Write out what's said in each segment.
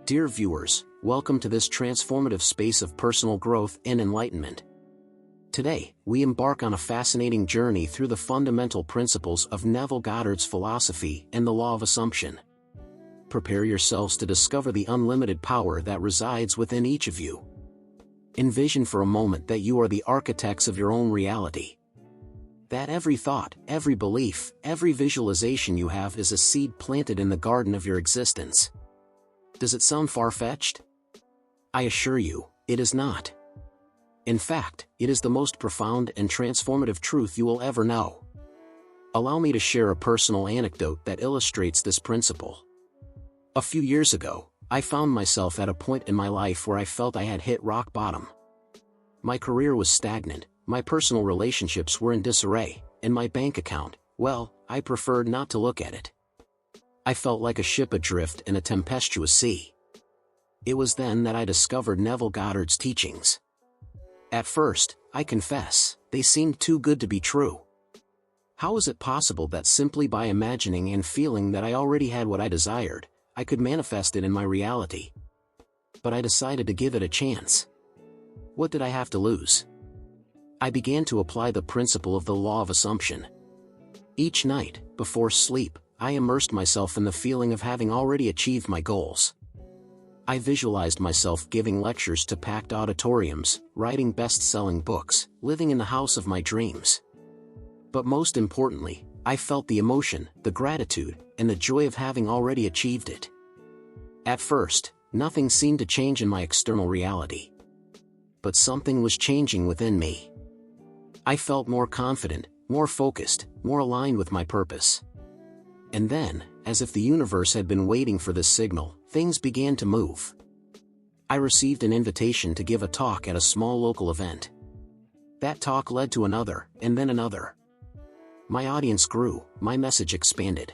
Dear viewers, welcome to this transformative space of personal growth and enlightenment. Today, we embark on a fascinating journey through the fundamental principles of Neville Goddard's philosophy and the law of assumption. Prepare yourselves to discover the unlimited power that resides within each of you. Envision for a moment that you are the architects of your own reality. That every thought, every belief, every visualization you have is a seed planted in the garden of your existence. Does it sound far-fetched? I assure you, it is not. In fact, it is the most profound and transformative truth you will ever know. Allow me to share a personal anecdote that illustrates this principle. A few years ago, I found myself at a point in my life where I felt I had hit rock bottom. My career was stagnant, my personal relationships were in disarray, and my bank account, well, I preferred not to look at it. I felt like a ship adrift in a tempestuous sea. It was then that I discovered Neville Goddard's teachings. At first, I confess, they seemed too good to be true. How was it possible that simply by imagining and feeling that I already had what I desired, I could manifest it in my reality? But I decided to give it a chance. What did I have to lose? I began to apply the principle of the law of assumption. Each night, before sleep, I immersed myself in the feeling of having already achieved my goals. I visualized myself giving lectures to packed auditoriums, writing best-selling books, living in the house of my dreams. But most importantly, I felt the emotion, the gratitude, and the joy of having already achieved it. At first, nothing seemed to change in my external reality. But something was changing within me. I felt more confident, more focused, more aligned with my purpose. And then, as if the universe had been waiting for this signal, things began to move. I received an invitation to give a talk at a small local event. That talk led to another, and then another. My audience grew, my message expanded.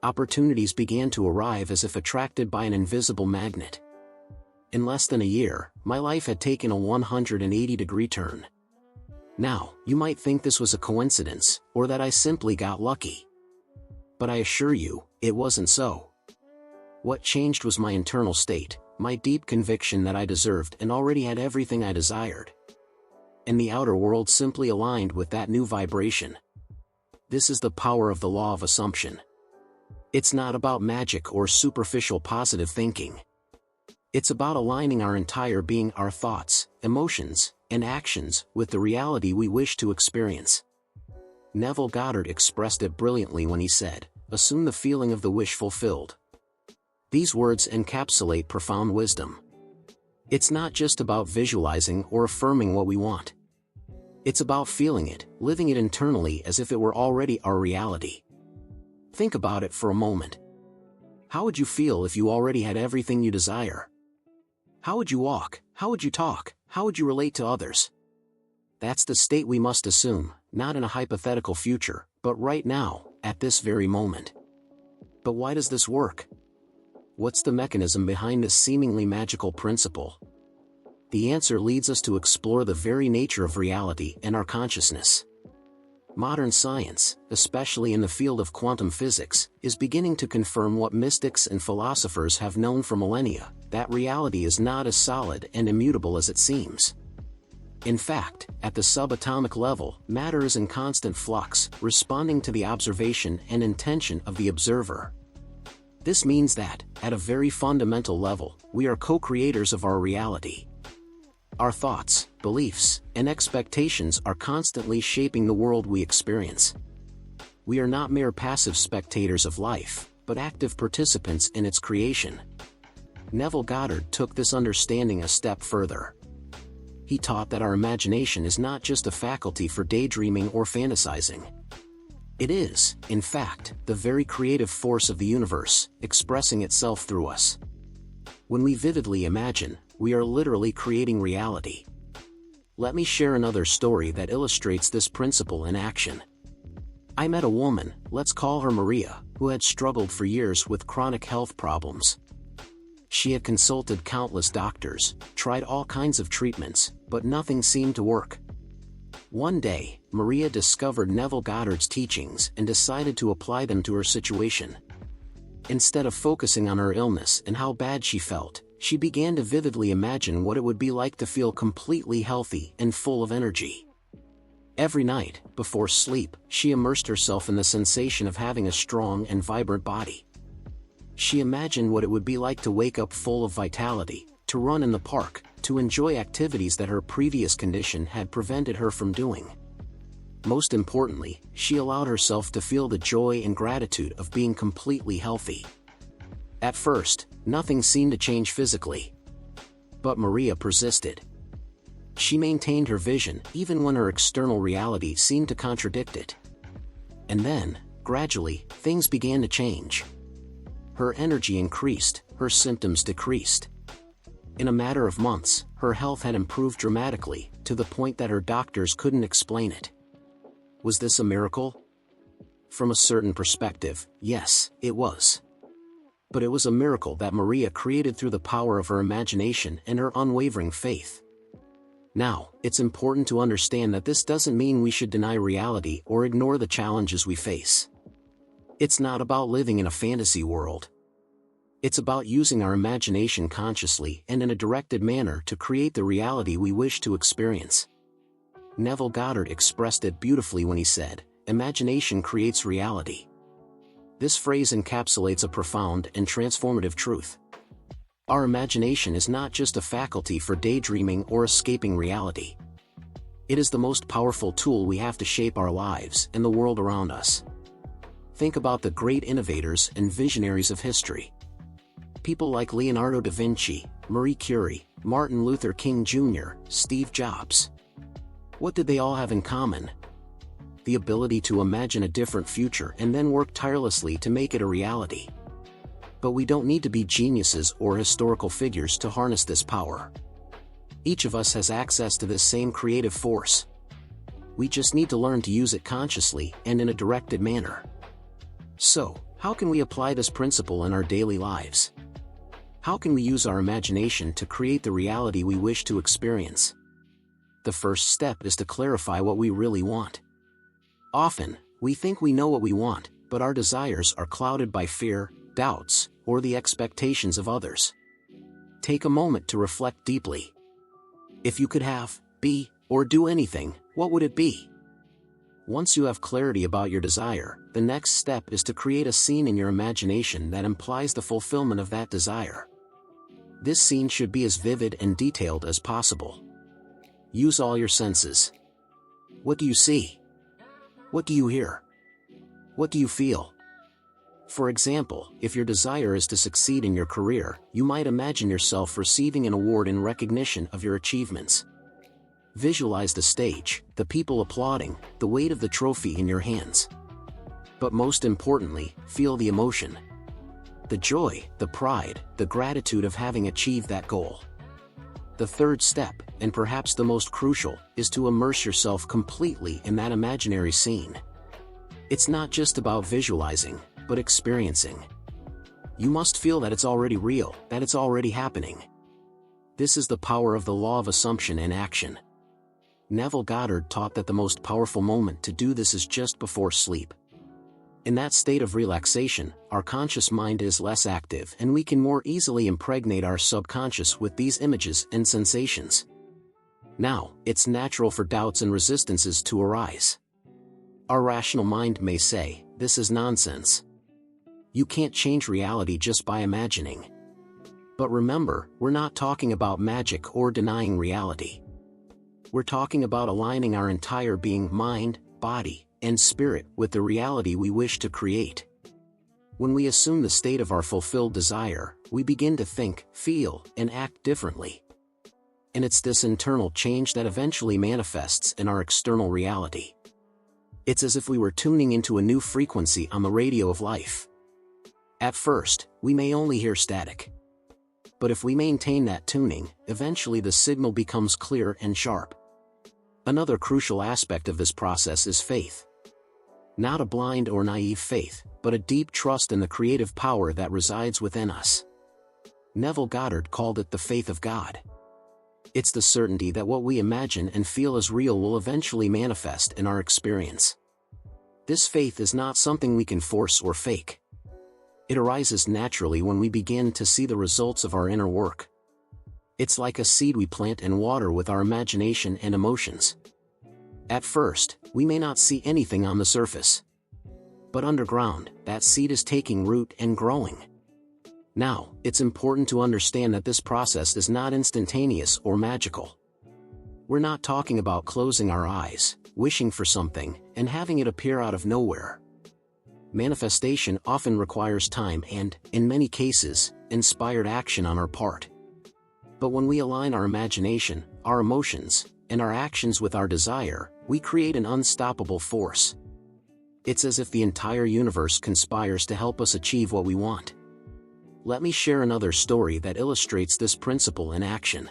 Opportunities began to arrive as if attracted by an invisible magnet. In less than a year, my life had taken a 180-degree turn. Now, you might think this was a coincidence, or that I simply got lucky. But I assure you, it wasn't so. What changed was my internal state, my deep conviction that I deserved and already had everything I desired. And the outer world simply aligned with that new vibration. This is the power of the law of assumption. It's not about magic or superficial positive thinking. It's about aligning our entire being, our thoughts, emotions, and actions, with the reality we wish to experience. Neville Goddard expressed it brilliantly when he said, "Assume the feeling of the wish fulfilled." These words encapsulate profound wisdom. It's not just about visualizing or affirming what we want. It's about feeling it, living it internally as if it were already our reality. Think about it for a moment. How would you feel if you already had everything you desire? How would you walk? How would you talk? How would you relate to others? That's the state we must assume, not in a hypothetical future, but right now, at this very moment. But why does this work? What's the mechanism behind this seemingly magical principle? The answer leads us to explore the very nature of reality and our consciousness. Modern science, especially in the field of quantum physics, is beginning to confirm what mystics and philosophers have known for millennia, that reality is not as solid and immutable as it seems. In fact, at the subatomic level, matter is in constant flux, responding to the observation and intention of the observer. This means that, at a very fundamental level, we are co-creators of our reality. Our thoughts, beliefs, and expectations are constantly shaping the world we experience. We are not mere passive spectators of life, but active participants in its creation. Neville Goddard took this understanding a step further. He taught that our imagination is not just a faculty for daydreaming or fantasizing. It is, in fact, the very creative force of the universe, expressing itself through us. When we vividly imagine, we are literally creating reality. Let me share another story that illustrates this principle in action. I met a woman, let's call her Maria, who had struggled for years with chronic health problems. She had consulted countless doctors, tried all kinds of treatments, but nothing seemed to work. One day, Maria discovered Neville Goddard's teachings and decided to apply them to her situation. Instead of focusing on her illness and how bad she felt, she began to vividly imagine what it would be like to feel completely healthy and full of energy. Every night, before sleep, she immersed herself in the sensation of having a strong and vibrant body. She imagined what it would be like to wake up full of vitality, to run in the park, to enjoy activities that her previous condition had prevented her from doing. Most importantly, she allowed herself to feel the joy and gratitude of being completely healthy. At first, nothing seemed to change physically. But Maria persisted. She maintained her vision even when her external reality seemed to contradict it. And then, gradually, things began to change. Her energy increased, her symptoms decreased. In a matter of months, her health had improved dramatically, to the point that her doctors couldn't explain it. Was this a miracle? From a certain perspective, yes, it was. But it was a miracle that Maria created through the power of her imagination and her unwavering faith. Now, it's important to understand that this doesn't mean we should deny reality or ignore the challenges we face. It's not about living in a fantasy world. It's about using our imagination consciously and in a directed manner to create the reality we wish to experience. Neville Goddard expressed it beautifully when he said, "Imagination creates reality." This phrase encapsulates a profound and transformative truth. Our imagination is not just a faculty for daydreaming or escaping reality. It is the most powerful tool we have to shape our lives and the world around us. Think about the great innovators and visionaries of history. People like Leonardo da Vinci, Marie Curie, Martin Luther King Jr., Steve Jobs. What did they all have in common? The ability to imagine a different future and then work tirelessly to make it a reality. But we don't need to be geniuses or historical figures to harness this power. Each of us has access to this same creative force. We just need to learn to use it consciously and in a directed manner. So, how can we apply this principle in our daily lives? How can we use our imagination to create the reality we wish to experience? The first step is to clarify what we really want. Often, we think we know what we want, but our desires are clouded by fear, doubts, or the expectations of others. Take a moment to reflect deeply. If you could have, be, or do anything, what would it be? Once you have clarity about your desire, the next step is to create a scene in your imagination that implies the fulfillment of that desire. This scene should be as vivid and detailed as possible. Use all your senses. What do you see? What do you hear? What do you feel? For example, if your desire is to succeed in your career, you might imagine yourself receiving an award in recognition of your achievements. Visualize the stage, the people applauding, the weight of the trophy in your hands. But most importantly, feel the emotion. The joy, the pride, the gratitude of having achieved that goal. The third step, and perhaps the most crucial, is to immerse yourself completely in that imaginary scene. It's not just about visualizing, but experiencing. You must feel that it's already real, that it's already happening. This is the power of the law of assumption in action. Neville Goddard taught that the most powerful moment to do this is just before sleep. In that state of relaxation, our conscious mind is less active and we can more easily impregnate our subconscious with these images and sensations. Now, it's natural for doubts and resistances to arise. Our rational mind may say, "This is nonsense. You can't change reality just by imagining." But remember, we're not talking about magic or denying reality. We're talking about aligning our entire being, mind, body, and spirit with the reality we wish to create. When we assume the state of our fulfilled desire, we begin to think, feel, and act differently. And it's this internal change that eventually manifests in our external reality. It's as if we were tuning into a new frequency on the radio of life. At first, we may only hear static. But if we maintain that tuning, eventually the signal becomes clear and sharp. Another crucial aspect of this process is faith. Not a blind or naive faith, but a deep trust in the creative power that resides within us. Neville Goddard called it the faith of God. It's the certainty that what we imagine and feel as real will eventually manifest in our experience. This faith is not something we can force or fake. It arises naturally when we begin to see the results of our inner work. It's like a seed we plant and water with our imagination and emotions. At first, we may not see anything on the surface. But underground, that seed is taking root and growing. Now, it's important to understand that this process is not instantaneous or magical. We're not talking about closing our eyes, wishing for something, and having it appear out of nowhere. Manifestation often requires time and, in many cases, inspired action on our part. But when we align our imagination, our emotions, and our actions with our desire, we create an unstoppable force. It's as if the entire universe conspires to help us achieve what we want. Let me share another story that illustrates this principle in action.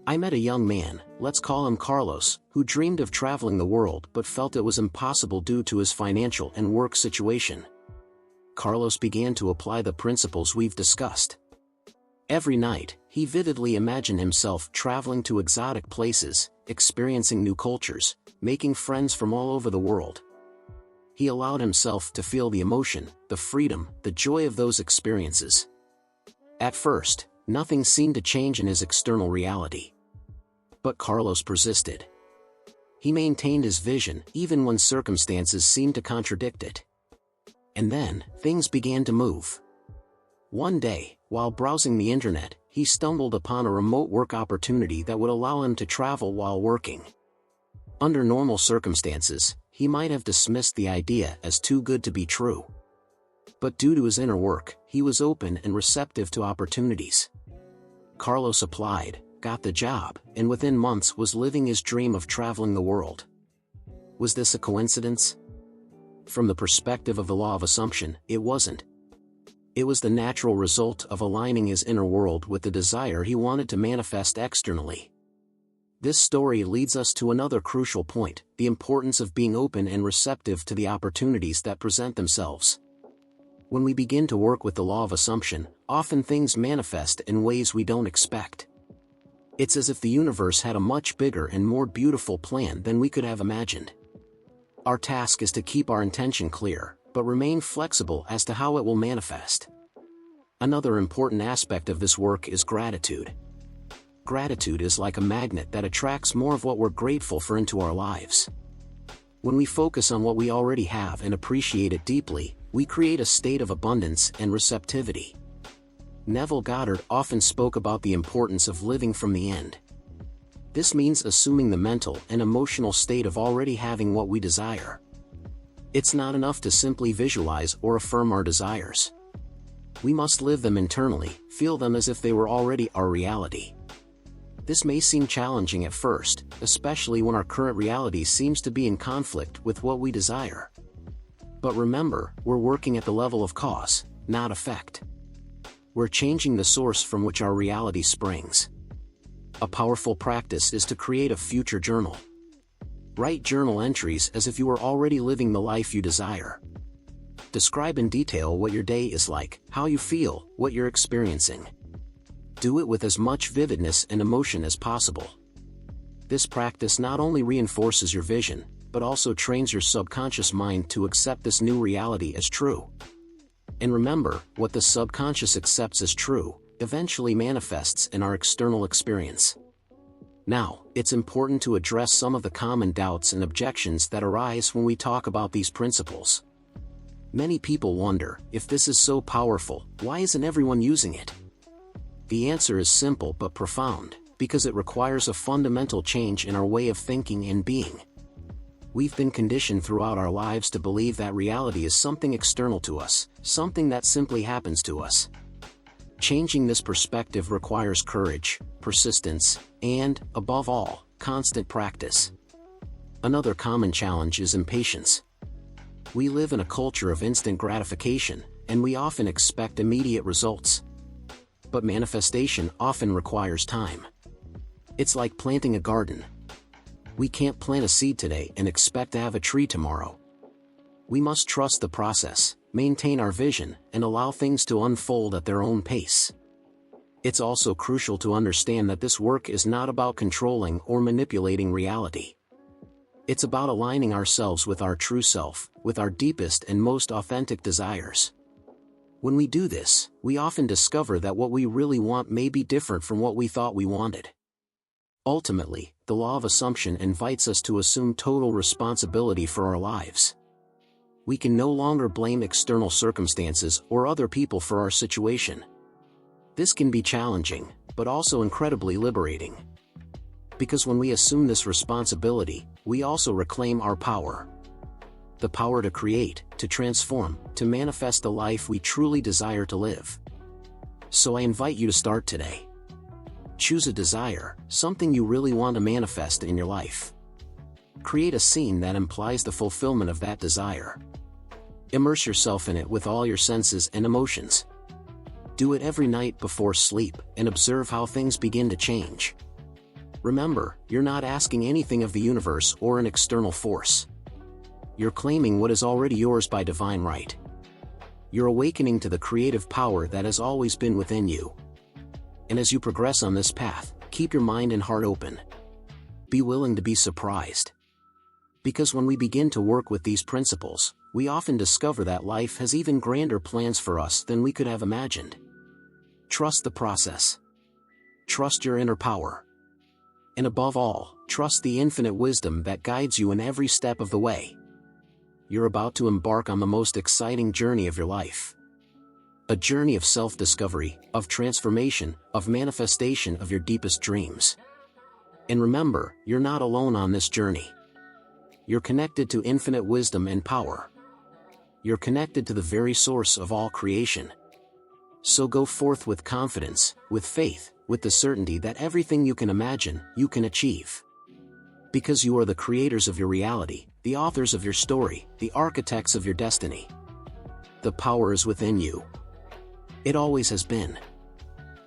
I met a young man, let's call him Carlos, who dreamed of traveling the world but felt it was impossible due to his financial and work situation. Carlos began to apply the principles we've discussed. Every night, he vividly imagined himself traveling to exotic places, experiencing new cultures, making friends from all over the world. He allowed himself to feel the emotion, the freedom, the joy of those experiences. At first, nothing seemed to change in his external reality. But Carlos persisted. He maintained his vision even when circumstances seemed to contradict it. And then, things began to move. One day, while browsing the internet, he stumbled upon a remote work opportunity that would allow him to travel while working. Under normal circumstances, he might have dismissed the idea as too good to be true. But due to his inner work, he was open and receptive to opportunities. Carlos applied, got the job, and within months was living his dream of traveling the world. Was this a coincidence? From the perspective of the law of assumption, it wasn't. It was the natural result of aligning his inner world with the desire he wanted to manifest externally. This story leads us to another crucial point, the importance of being open and receptive to the opportunities that present themselves. When we begin to work with the law of assumption, often things manifest in ways we don't expect. It's as if the universe had a much bigger and more beautiful plan than we could have imagined. Our task is to keep our intention clear, but remain flexible as to how it will manifest. Another important aspect of this work is gratitude. Gratitude is like a magnet that attracts more of what we're grateful for into our lives. When we focus on what we already have and appreciate it deeply, we create a state of abundance and receptivity. Neville Goddard often spoke about the importance of living from the end. This means assuming the mental and emotional state of already having what we desire. It's not enough to simply visualize or affirm our desires. We must live them internally, feel them as if they were already our reality. This may seem challenging at first, especially when our current reality seems to be in conflict with what we desire. But remember, we're working at the level of cause, not effect. We're changing the source from which our reality springs. A powerful practice is to create a future journal. Write journal entries as if you were already living the life you desire. Describe in detail what your day is like, how you feel, what you're experiencing. Do it with as much vividness and emotion as possible. This practice not only reinforces your vision, but also trains your subconscious mind to accept this new reality as true. And remember, what the subconscious accepts as true, eventually manifests in our external experience. Now, it's important to address some of the common doubts and objections that arise when we talk about these principles. Many people wonder, if this is so powerful, why isn't everyone using it? The answer is simple but profound, because it requires a fundamental change in our way of thinking and being. We've been conditioned throughout our lives to believe that reality is something external to us, something that simply happens to us. Changing this perspective requires courage, persistence, and, above all, constant practice. Another common challenge is impatience. We live in a culture of instant gratification, and we often expect immediate results. But manifestation often requires time. It's like planting a garden. We can't plant a seed today and expect to have a tree tomorrow. We must trust the process, maintain our vision, and allow things to unfold at their own pace. It's also crucial to understand that this work is not about controlling or manipulating reality. It's about aligning ourselves with our true self, with our deepest and most authentic desires. When we do this, we often discover that what we really want may be different from what we thought we wanted. Ultimately, the law of assumption invites us to assume total responsibility for our lives. We can no longer blame external circumstances or other people for our situation. This can be challenging, but also incredibly liberating. Because when we assume this responsibility, we also reclaim our power. The power to create, to transform, to manifest the life we truly desire to live. So I invite you to start today. Choose a desire, something you really want to manifest in your life. Create a scene that implies the fulfillment of that desire. Immerse yourself in it with all your senses and emotions. Do it every night before sleep, and observe how things begin to change. Remember, you're not asking anything of the universe or an external force. You're claiming what is already yours by divine right. You're awakening to the creative power that has always been within you. And as you progress on this path, keep your mind and heart open. Be willing to be surprised. Because when we begin to work with these principles, we often discover that life has even grander plans for us than we could have imagined. Trust the process. Trust your inner power. And above all, trust the infinite wisdom that guides you in every step of the way. You're about to embark on the most exciting journey of your life. A journey of self-discovery, of transformation, of manifestation of your deepest dreams. And remember, you're not alone on this journey. You're connected to infinite wisdom and power. You're connected to the very source of all creation. So go forth with confidence, with faith, with the certainty that everything you can imagine, you can achieve. Because you are the creators of your reality, the authors of your story, the architects of your destiny. The power is within you. It always has been.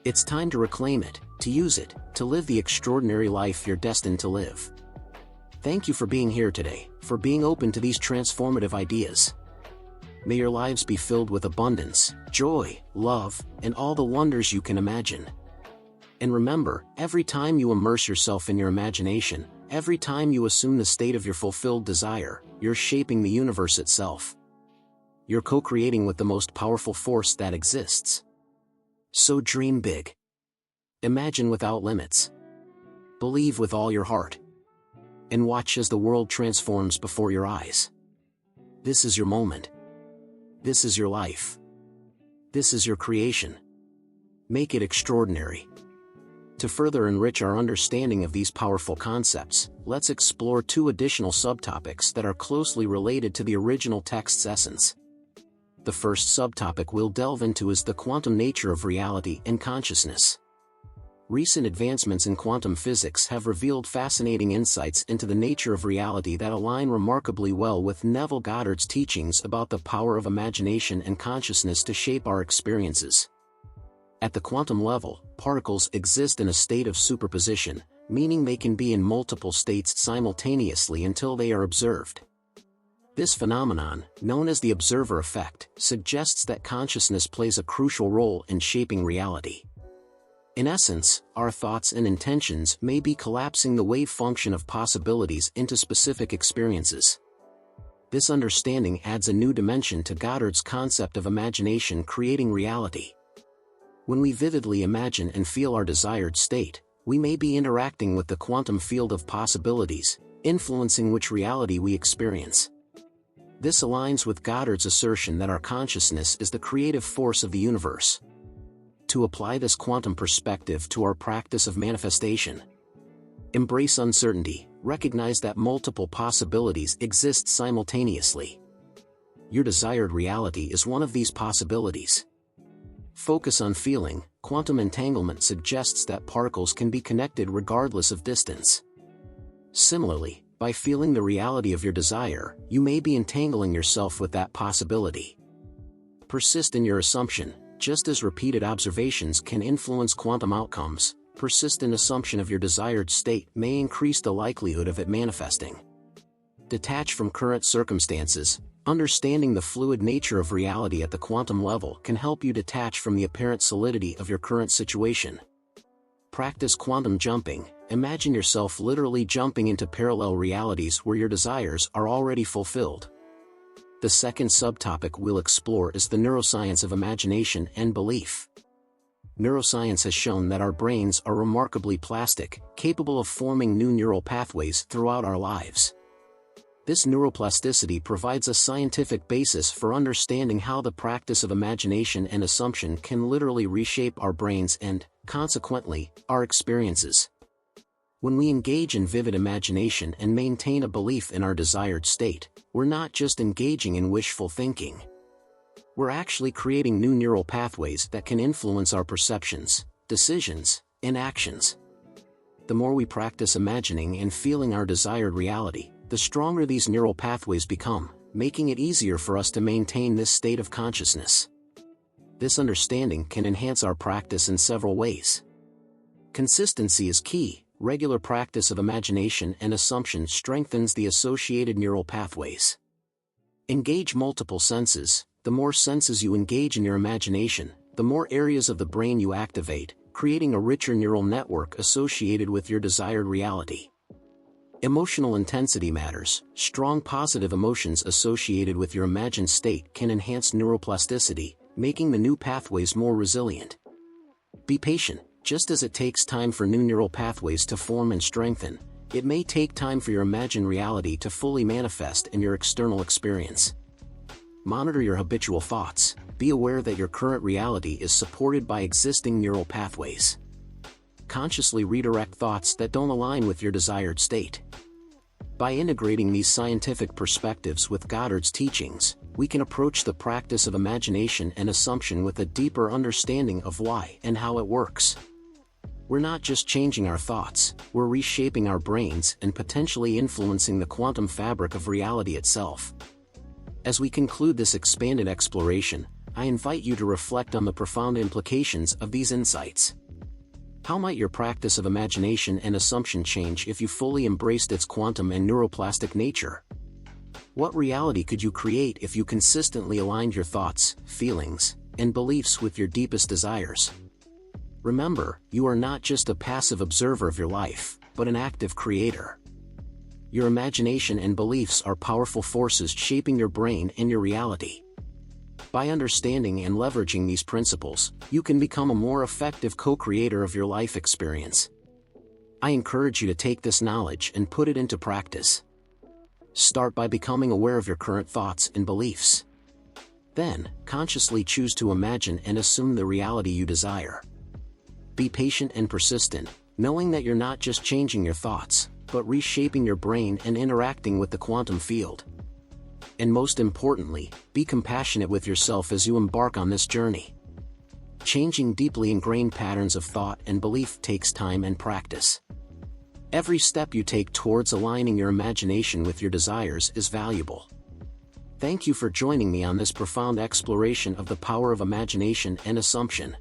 It's time to reclaim it, to use it, to live the extraordinary life you're destined to live. Thank you for being here today, for being open to these transformative ideas. May your lives be filled with abundance, joy, love, and all the wonders you can imagine. And remember, every time you immerse yourself in your imagination, every time you assume the state of your fulfilled desire, you're shaping the universe itself. You're co-creating with the most powerful force that exists. So dream big. Imagine without limits. Believe with all your heart. And watch as the world transforms before your eyes. This is your moment. This is your life. This is your creation. Make it extraordinary. To further enrich our understanding of these powerful concepts, let's explore two additional subtopics that are closely related to the original text's essence. The first subtopic we'll delve into is the quantum nature of reality and consciousness. Recent advancements in quantum physics have revealed fascinating insights into the nature of reality that align remarkably well with Neville Goddard's teachings about the power of imagination and consciousness to shape our experiences. At the quantum level, particles exist in a state of superposition, meaning they can be in multiple states simultaneously until they are observed. This phenomenon, known as the observer effect, suggests that consciousness plays a crucial role in shaping reality. In essence, our thoughts and intentions may be collapsing the wave function of possibilities into specific experiences. This understanding adds a new dimension to Goddard's concept of imagination creating reality. When we vividly imagine and feel our desired state, we may be interacting with the quantum field of possibilities, influencing which reality we experience. This aligns with Goddard's assertion that our consciousness is the creative force of the universe. To apply this quantum perspective to our practice of manifestation. Embrace uncertainty, recognize that multiple possibilities exist simultaneously. Your desired reality is one of these possibilities. Focus on feeling. Quantum entanglement suggests that particles can be connected regardless of distance. Similarly, by feeling the reality of your desire, you may be entangling yourself with that possibility. Persist in your assumption. Just as repeated observations can influence quantum outcomes, persistent assumption of your desired state may increase the likelihood of it manifesting. Detach from current circumstances. Understanding the fluid nature of reality at the quantum level can help you detach from the apparent solidity of your current situation. Practice quantum jumping. Imagine yourself literally jumping into parallel realities where your desires are already fulfilled. The second subtopic we'll explore is the neuroscience of imagination and belief. Neuroscience has shown that our brains are remarkably plastic, capable of forming new neural pathways throughout our lives. This neuroplasticity provides a scientific basis for understanding how the practice of imagination and assumption can literally reshape our brains and, consequently, our experiences. When we engage in vivid imagination and maintain a belief in our desired state, we're not just engaging in wishful thinking. We're actually creating new neural pathways that can influence our perceptions, decisions, and actions. The more we practice imagining and feeling our desired reality, the stronger these neural pathways become, making it easier for us to maintain this state of consciousness. This understanding can enhance our practice in several ways. Consistency is key. Regular practice of imagination and assumption strengthens the associated neural pathways. Engage multiple senses. The more senses you engage in your imagination, the more areas of the brain you activate, creating a richer neural network associated with your desired reality. Emotional intensity matters. Strong positive emotions associated with your imagined state can enhance neuroplasticity, making the new pathways more resilient. Be patient. Just as it takes time for new neural pathways to form and strengthen, it may take time for your imagined reality to fully manifest in your external experience. Monitor your habitual thoughts. Be aware that your current reality is supported by existing neural pathways. Consciously redirect thoughts that don't align with your desired state. By integrating these scientific perspectives with Goddard's teachings, we can approach the practice of imagination and assumption with a deeper understanding of why and how it works. We're not just changing our thoughts, we're reshaping our brains and potentially influencing the quantum fabric of reality itself. As we conclude this expanded exploration, I invite you to reflect on the profound implications of these insights. How might your practice of imagination and assumption change if you fully embraced its quantum and neuroplastic nature? What reality could you create if you consistently aligned your thoughts, feelings, and beliefs with your deepest desires? Remember, you are not just a passive observer of your life, but an active creator. Your imagination and beliefs are powerful forces shaping your brain and your reality. By understanding and leveraging these principles, you can become a more effective co-creator of your life experience. I encourage you to take this knowledge and put it into practice. Start by becoming aware of your current thoughts and beliefs. Then, consciously choose to imagine and assume the reality you desire. Be patient and persistent, knowing that you're not just changing your thoughts, but reshaping your brain and interacting with the quantum field. And most importantly, be compassionate with yourself as you embark on this journey. Changing deeply ingrained patterns of thought and belief takes time and practice. Every step you take towards aligning your imagination with your desires is valuable. Thank you for joining me on this profound exploration of the power of imagination and assumption.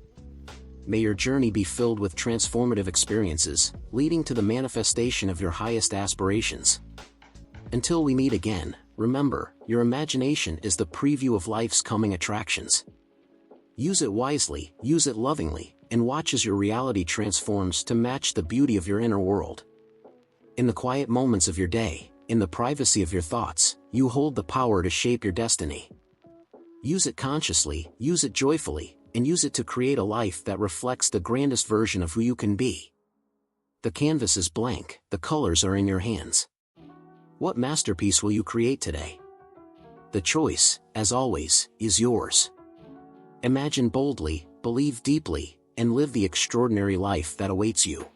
May your journey be filled with transformative experiences, leading to the manifestation of your highest aspirations. Until we meet again, remember, your imagination is the preview of life's coming attractions. Use it wisely, use it lovingly, and watch as your reality transforms to match the beauty of your inner world. In the quiet moments of your day, in the privacy of your thoughts, you hold the power to shape your destiny. Use it consciously, use it joyfully, and use it to create a life that reflects the grandest version of who you can be. The canvas is blank, the colors are in your hands. What masterpiece will you create today? The choice, as always, is yours. Imagine boldly, believe deeply, and live the extraordinary life that awaits you.